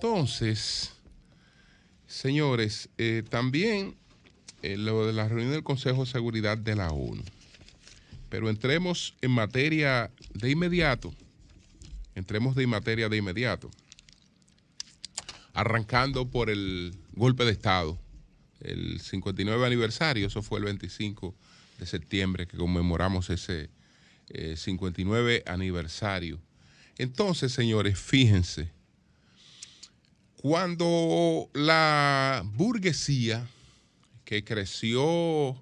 Entonces, señores, también lo de la reunión del Consejo de Seguridad de la ONU. Pero entremos en materia de inmediato. Arrancando por el golpe de Estado, el 59 aniversario, eso fue el 25 de septiembre que conmemoramos ese 59 aniversario. Entonces, señores, fíjense, cuando la burguesía que creció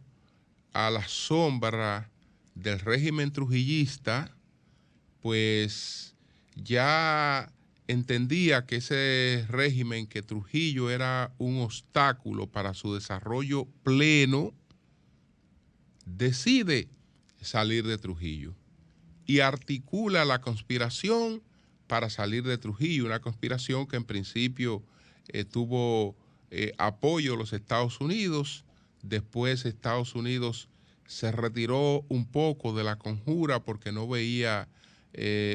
a la sombra del régimen trujillista, pues ya entendía que ese régimen, que Trujillo era un obstáculo para su desarrollo pleno, decide salir de Trujillo y articula la conspiración para salir de Trujillo, una conspiración que en principio tuvo apoyo de los Estados Unidos. Después Estados Unidos se retiró un poco de la conjura porque no veía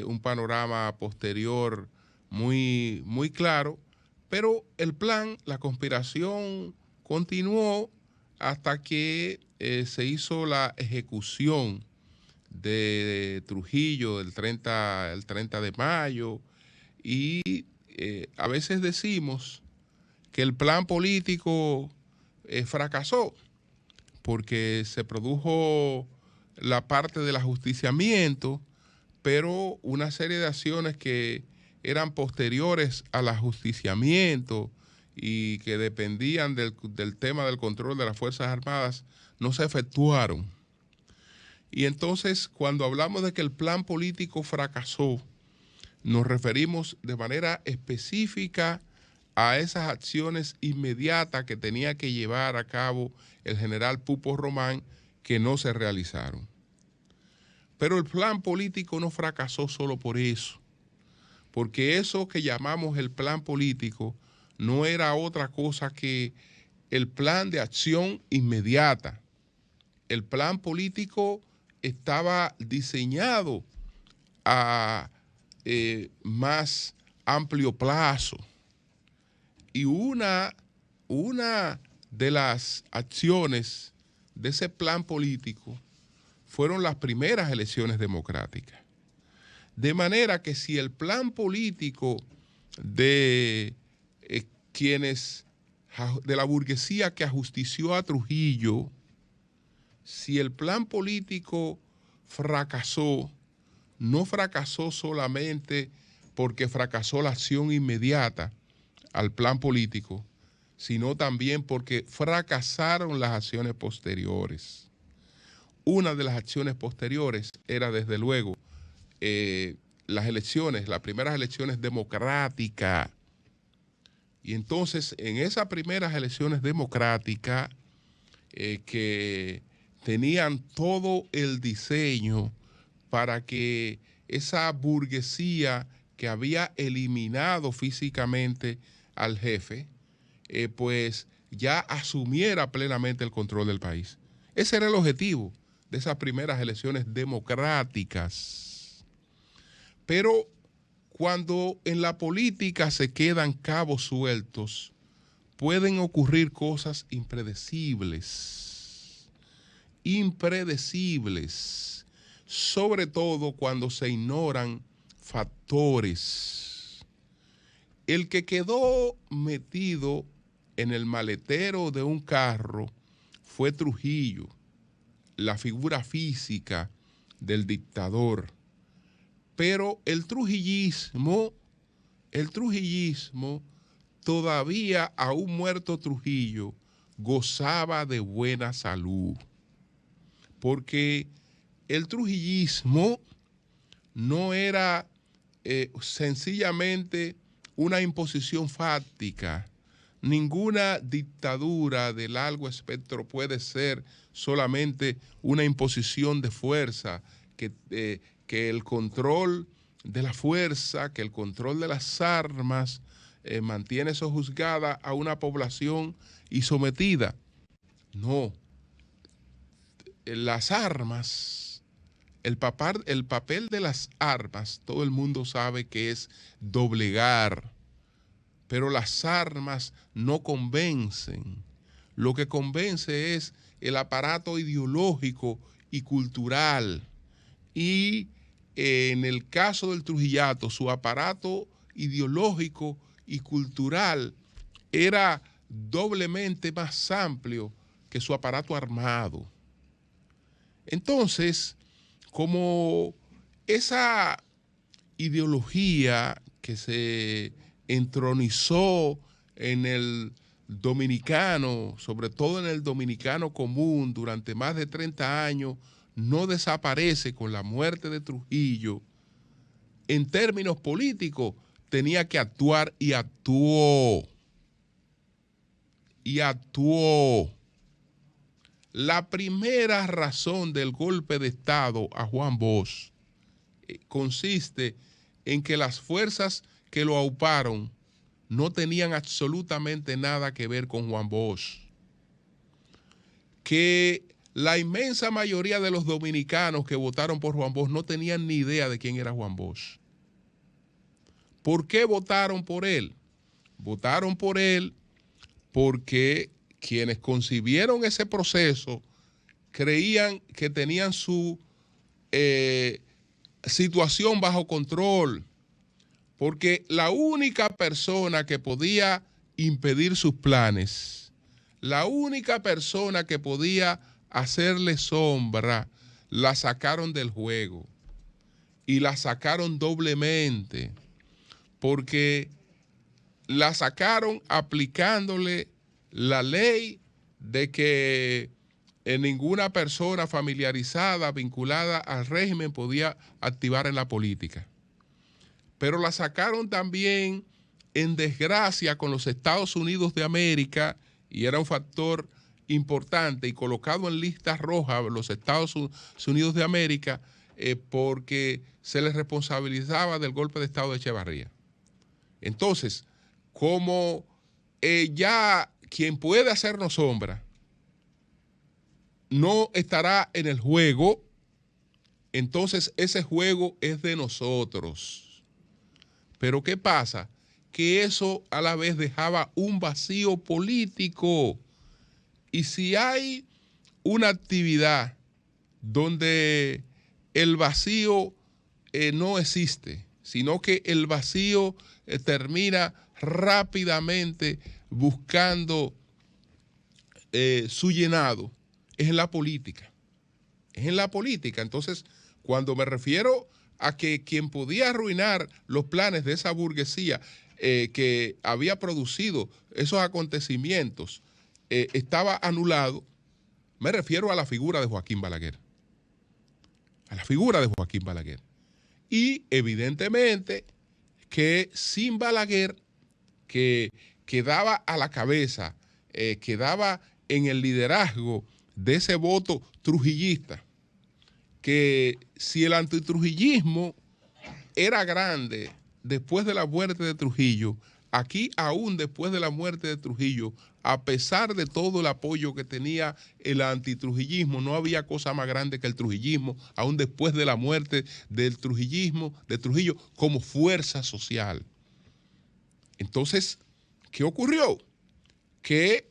un panorama posterior muy, muy claro, pero el plan, la conspiración continuó hasta que se hizo la ejecución de Trujillo el 30 de mayo y a veces decimos que el plan político fracasó porque se produjo la parte del ajusticiamiento, pero una serie de acciones que eran posteriores al ajusticiamiento y que dependían del tema del control de las Fuerzas Armadas no se efectuaron. Y entonces, cuando hablamos de que el plan político fracasó, nos referimos de manera específica a esas acciones inmediatas que tenía que llevar a cabo el general Pupo Román, que no se realizaron. Pero el plan político no fracasó solo por eso, porque eso que llamamos el plan político no era otra cosa que el plan de acción inmediata. El plan político estaba diseñado a más amplio plazo. Y una de las acciones de ese plan político fueron las primeras elecciones democráticas. De manera que si el plan político de de la burguesía que ajustició a Trujillo, si el plan político fracasó, no fracasó solamente porque fracasó la acción inmediata al plan político, sino también porque fracasaron las acciones posteriores. Una de las acciones posteriores era, desde luego, las primeras elecciones democráticas. Y entonces, en esas primeras elecciones democráticas, que tenían todo el diseño para que esa burguesía que había eliminado físicamente al jefe, pues ya asumiera plenamente el control del país. Ese era el objetivo de esas primeras elecciones democráticas. Pero cuando en la política se quedan cabos sueltos, pueden ocurrir cosas impredecibles, sobre todo cuando se ignoran factores. El que quedó metido en el maletero de un carro fue Trujillo, la figura física del dictador. Pero el trujillismo, todavía, aún muerto Trujillo, gozaba de buena salud. Porque el trujillismo no era sencillamente una imposición fáctica. Ninguna dictadura de largo espectro puede ser solamente una imposición de fuerza, que el control de la fuerza, que el control de las armas mantiene sojuzgada a una población y sometida. No. Las armas, el papel de las armas, todo el mundo sabe que es doblegar, pero las armas no convencen. Lo que convence es el aparato ideológico y cultural. Y en el caso del Trujillato, su aparato ideológico y cultural era doblemente más amplio que su aparato armado. Entonces, como esa ideología que se entronizó en el dominicano, sobre todo en el dominicano común, durante más de 30 años, no desaparece con la muerte de Trujillo, en términos políticos, tenía que actuar y actuó. Y actuó. La primera razón del golpe de Estado a Juan Bosch consiste en que las fuerzas que lo auparon no tenían absolutamente nada que ver con Juan Bosch. Que la inmensa mayoría de los dominicanos que votaron por Juan Bosch no tenían ni idea de quién era Juan Bosch. ¿Por qué votaron por él? Votaron por él porque quienes concibieron ese proceso creían que tenían su situación bajo control, porque la única persona que podía impedir sus planes, la única persona que podía hacerle sombra, la sacaron del juego, y la sacaron doblemente, porque la sacaron aplicándole la ley de que ninguna persona familiarizada, vinculada al régimen, podía activar en la política. Pero la sacaron también en desgracia con los Estados Unidos de América, y era un factor importante, y colocado en lista roja los Estados Unidos de América, porque se les responsabilizaba del golpe de Estado de Echevarría. Entonces, como ya quien puede hacernos sombra no estará en el juego, entonces ese juego es de nosotros. Pero ¿qué pasa? Que eso a la vez dejaba un vacío político. Y si hay una actividad donde el vacío no existe, sino que el vacío termina rápidamente buscando su llenado, es en la política. Es en la política. Entonces, cuando me refiero a que quien podía arruinar los planes de esa burguesía que había producido esos acontecimientos estaba anulado, me refiero a la figura de Joaquín Balaguer. A la figura de Joaquín Balaguer. Y evidentemente que sin Balaguer, que quedaba a la cabeza, quedaba en el liderazgo de ese voto trujillista, que si el antitrujillismo era grande después de la muerte de Trujillo, aquí aún después de la muerte de Trujillo, a pesar de todo el apoyo que tenía el antitrujillismo, no había cosa más grande que el trujillismo, aún después de la muerte del trujillismo, de Trujillo, como fuerza social. Entonces, ¿qué ocurrió? Que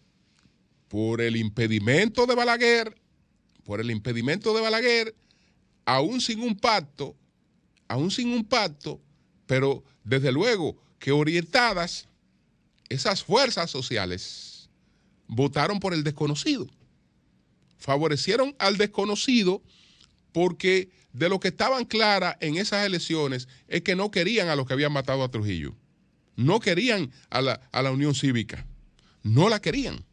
por el impedimento de Balaguer, aún sin un pacto, pero desde luego que orientadas, esas fuerzas sociales votaron por el desconocido. Favorecieron al desconocido porque de lo que estaban claras en esas elecciones es que no querían a los que habían matado a Trujillo. No querían a la Unión Cívica. No la querían.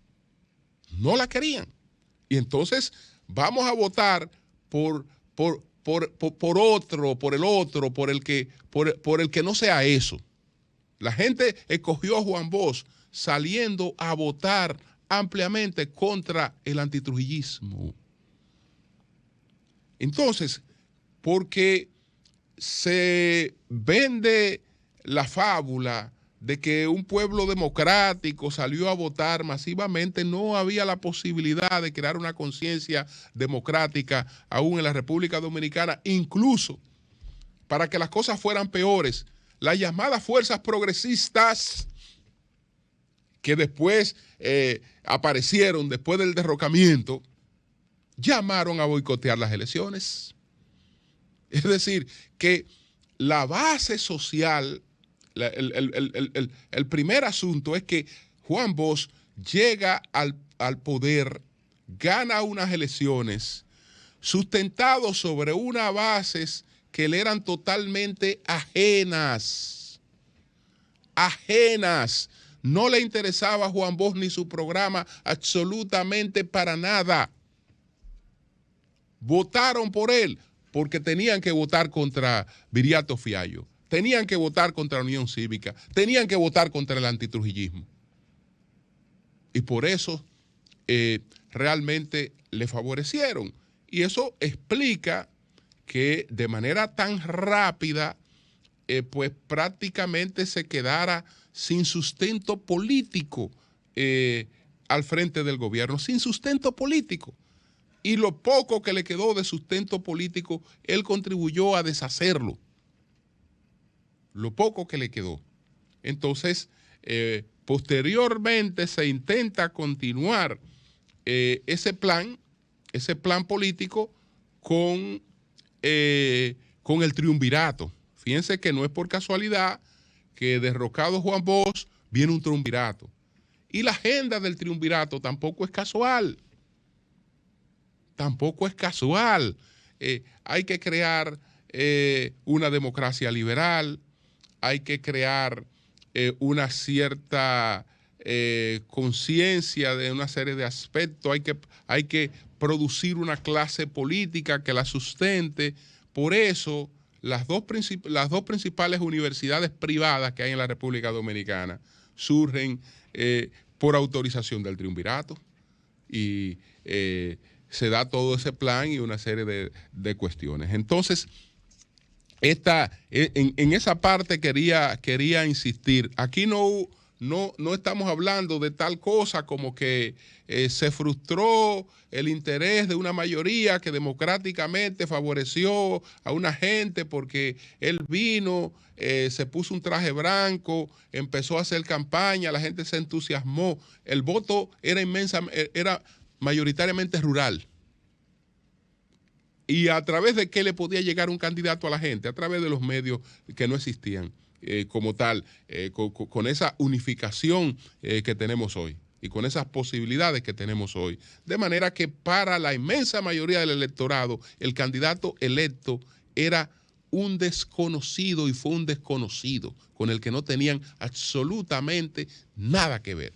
No la querían. Y entonces vamos a votar por el que no sea eso. La gente escogió a Juan Bosch saliendo a votar ampliamente contra el antitrujillismo. Entonces, porque se vende la fábula de que un pueblo democrático salió a votar masivamente, no había la posibilidad de crear una conciencia democrática aún en la República Dominicana. Incluso, para que las cosas fueran peores, las llamadas fuerzas progresistas que después aparecieron después del derrocamiento, llamaron a boicotear las elecciones. Es decir, que la base social, el primer asunto es que Juan Bosch llega al poder, gana unas elecciones sustentado sobre unas bases que le eran totalmente ajenas. No le interesaba a Juan Bosch ni su programa absolutamente para nada. Votaron por él porque tenían que votar contra Viriato Fiallo, tenían que votar contra la Unión Cívica, tenían que votar contra el antitrujillismo. Y por eso realmente le favorecieron. Y eso explica que de manera tan rápida, pues prácticamente se quedara sin sustento político al frente del gobierno, sin sustento político. Y lo poco que le quedó de sustento político, él contribuyó a deshacerlo. Lo poco que le quedó. Entonces, posteriormente se intenta continuar ese plan político con el triunvirato. Fíjense que no es por casualidad que derrocado Juan Bosch viene un triunvirato. Y la agenda del triunvirato tampoco es casual. Tampoco es casual. Hay que crear una democracia liberal, hay que crear una cierta conciencia de una serie de aspectos, hay que producir una clase política que la sustente. Por eso, las dos principales universidades privadas que hay en la República Dominicana surgen por autorización del triunvirato. Y se da todo ese plan y una serie de cuestiones. Entonces, en esa parte quería insistir. Aquí no estamos hablando de tal cosa como que se frustró el interés de una mayoría que democráticamente favoreció a una gente porque él vino, se puso un traje blanco, empezó a hacer campaña, la gente se entusiasmó. El voto era mayoritariamente rural. ¿Y a través de qué le podía llegar un candidato a la gente? A través de los medios que no existían como tal, con esa unificación que tenemos hoy y con esas posibilidades que tenemos hoy. De manera que para la inmensa mayoría del electorado, el candidato electo era un desconocido y fue un desconocido con el que no tenían absolutamente nada que ver.